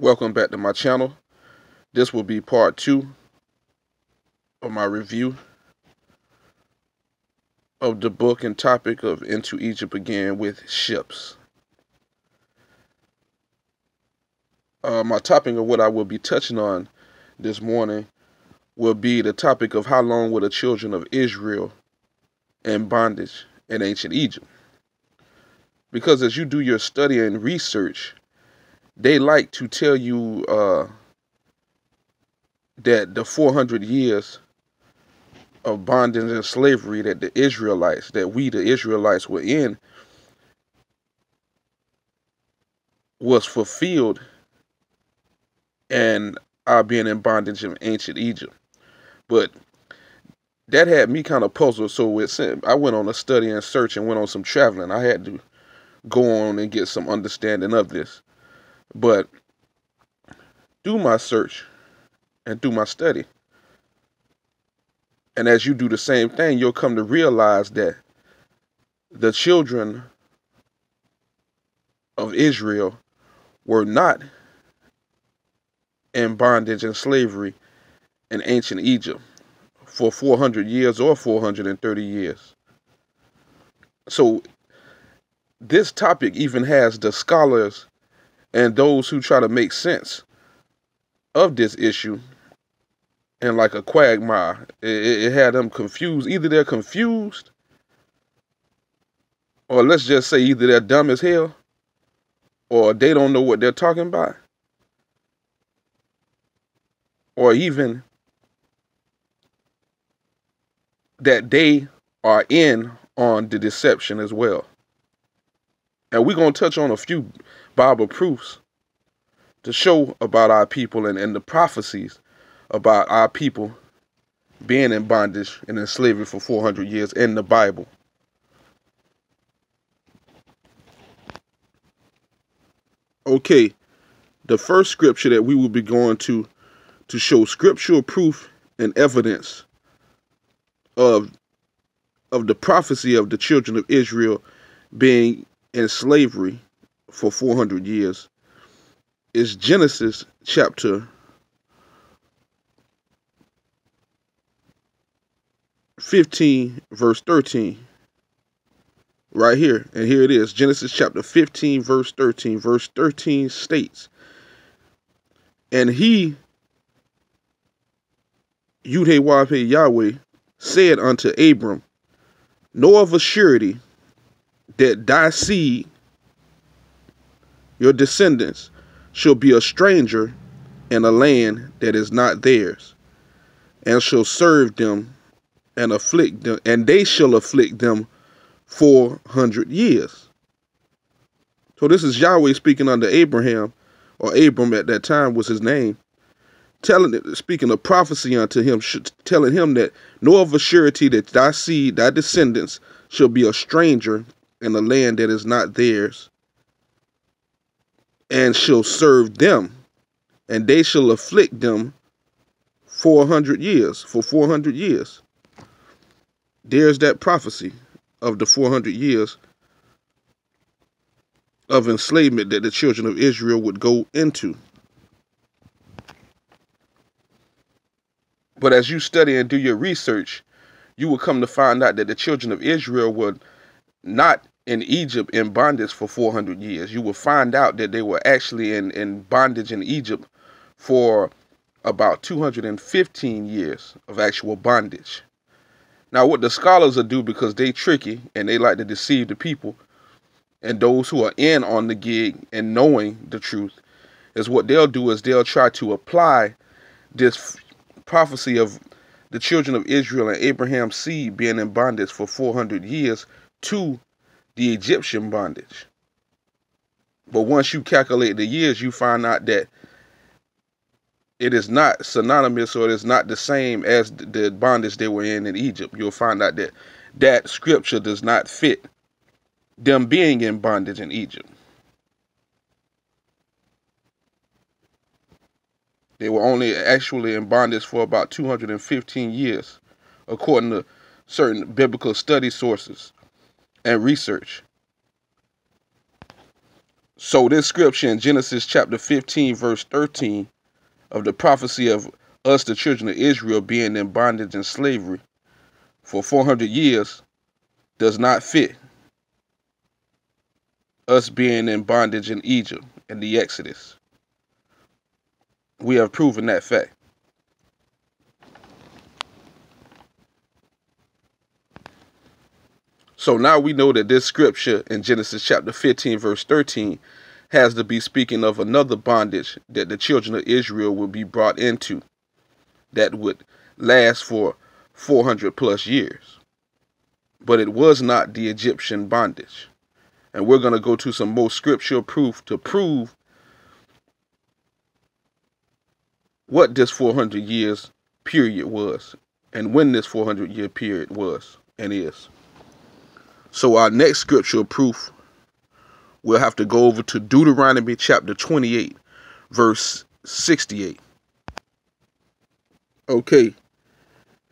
Welcome back to my channel. This will be part 2 of my review of the book and topic of Into Egypt Again with ships. My topic of what I will be touching on this morning will be the topic of how long were the children of Israel in bondage in ancient Egypt. Because as you do your study and research, they like to tell you that the 400 years of bondage and slavery that the Israelites were in was fulfilled and are being in bondage in ancient Egypt. But that had me kind of puzzled, so I went on a study and search and went on some traveling. I had to go on and get some understanding of this. But do my search and do my study, and as you do the same thing, you'll come to realize that the children of Israel were not in bondage and slavery in ancient Egypt for 400 years or 430 years. So this topic even has the scholars and those who try to make sense of this issue and like a quagmire. It had them confused. Either they're confused, or let's just say either they're dumb as hell, or they don't know what they're talking about, or even that they are in on the deception as well. And we're going to touch on a few Bible proofs to show about our people and the prophecies about our people being in bondage and in slavery for 400 years in the Bible. Okay, the first scripture that we will be going to show scriptural proof and evidence of the prophecy of the children of Israel being in slavery for 400 years is Genesis chapter 15 verse 13 right here. And here it is, Genesis chapter 15 verse 13. Verse 13 states, and he, Yud-Heh-Wah-Heh Yahweh, said unto Abram, know of a surety that thy seed, your descendants, shall be a stranger in a land that is not theirs, and shall serve them and afflict them, and they shall afflict them 400 years. So this is Yahweh speaking unto Abraham, or Abram at that time was his name, speaking of prophecy unto him, telling him that know of a surety that thy seed, thy descendants, shall be a stranger in a land that is not theirs, and shall serve them, and they shall afflict them 400 years, for 400 years. There's that prophecy of the 400 years of enslavement that the children of Israel would go into. But as you study and do your research, you will come to find out that the children of Israel were not in Egypt in bondage for 400 years. You will find out that they were actually in bondage in Egypt for about 215 years of actual bondage. Now, what the scholars will do, because they tricky and they like to deceive the people and those who are in on the gig and knowing the truth, is what they'll do is they'll try to apply this prophecy of the children of Israel and Abraham's seed being in bondage for 400 years to the Egyptian bondage. But once you calculate the years, you find out that it is not synonymous, or it is not the same as the bondage they were in Egypt. You'll find out that that scripture does not fit them being in bondage in Egypt. They were only actually in bondage for about 215 years, according to certain biblical study sources and research. So this scripture in Genesis chapter 15, verse 13, of the prophecy of us, the children of Israel, being in bondage and slavery for 400 years, does not fit us being in bondage in Egypt in the Exodus. We have proven that fact. So now we know that this scripture in Genesis chapter 15, verse 13, has to be speaking of another bondage that the children of Israel will be brought into that would last for 400 plus years. But it was not the Egyptian bondage. And we're going to go to some more scriptural proof to prove what this 400 years period was and when this 400-year period was and is. So our next scriptural proof, we'll have to go over to Deuteronomy chapter 28, verse 68. Okay,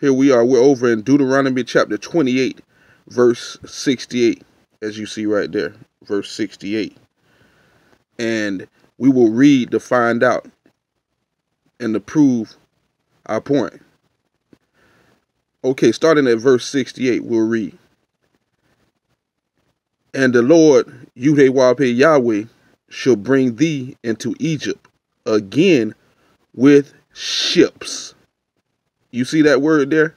here we are. We're over in Deuteronomy chapter 28, verse 68, as you see right there, verse 68. And we will read to find out and to prove our point. Okay, starting at verse 68, we'll read. And the Lord, Yahweh, shall bring thee into Egypt again with ships. You see that word there?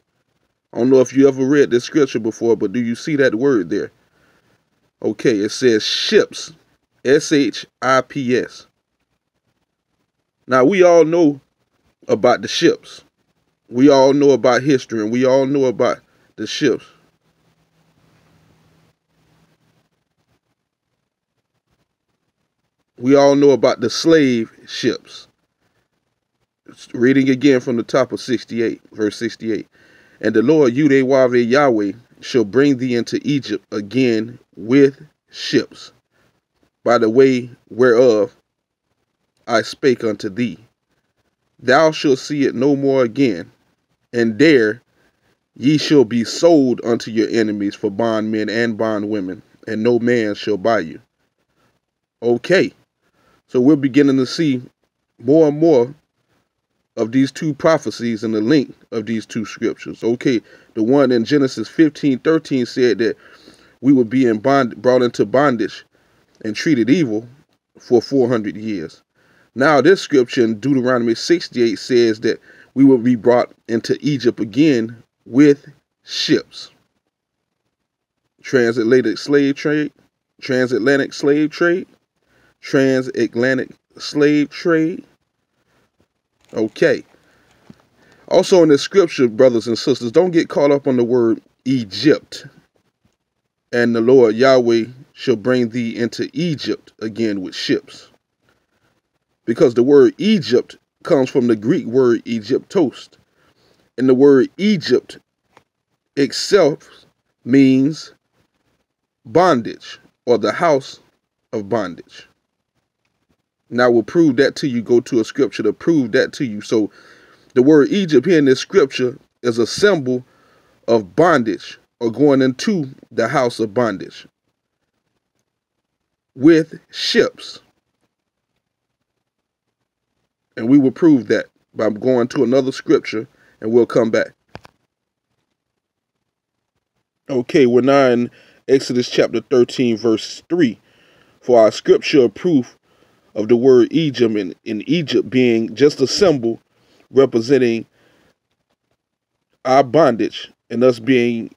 I don't know if you ever read this scripture before, but do you see that word there? Okay, it says ships, S-H-I-P-S. Now, we all know about the ships. We all know about history, and we all know about the ships. We all know about the slave ships. Reading again from the top of 68, verse 68. And the Lord, Yahweh, shall bring thee into Egypt again with ships, by the way whereof I spake unto thee. Thou shalt see it no more again, and there ye shall be sold unto your enemies for bondmen and bondwomen, and no man shall buy you. Okay, so we're beginning to see more and more of these two prophecies and the link of these two scriptures. Okay, the one in Genesis 15:13 said that we would be brought into bondage and treated evil for 400 years. Now this scripture in Deuteronomy 68 says that we will be brought into Egypt again with ships. Transatlantic slave trade, transatlantic slave trade, transatlantic slave trade. Okay. Also in the scripture, brothers and sisters, don't get caught up on the word Egypt. And the Lord Yahweh shall bring thee into Egypt again with ships. Because the word Egypt comes from the Greek word Egyptos. And the word Egypt itself means bondage, or the house of bondage. Now we'll prove that to you. Go to a scripture to prove that to you. So the word Egypt here in this scripture is a symbol of bondage, or going into the house of bondage with ships. And we will prove that by going to another scripture, and we'll come back. Okay, we're now in Exodus chapter 13, verse 3. For our scripture proof of the word Egypt, in Egypt being just a symbol representing our bondage and us being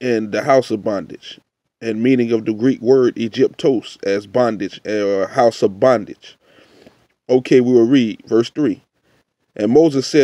in the house of bondage, and meaning of the Greek word Egyptos as bondage, or house of bondage. Okay, we will read verse 3. And Moses said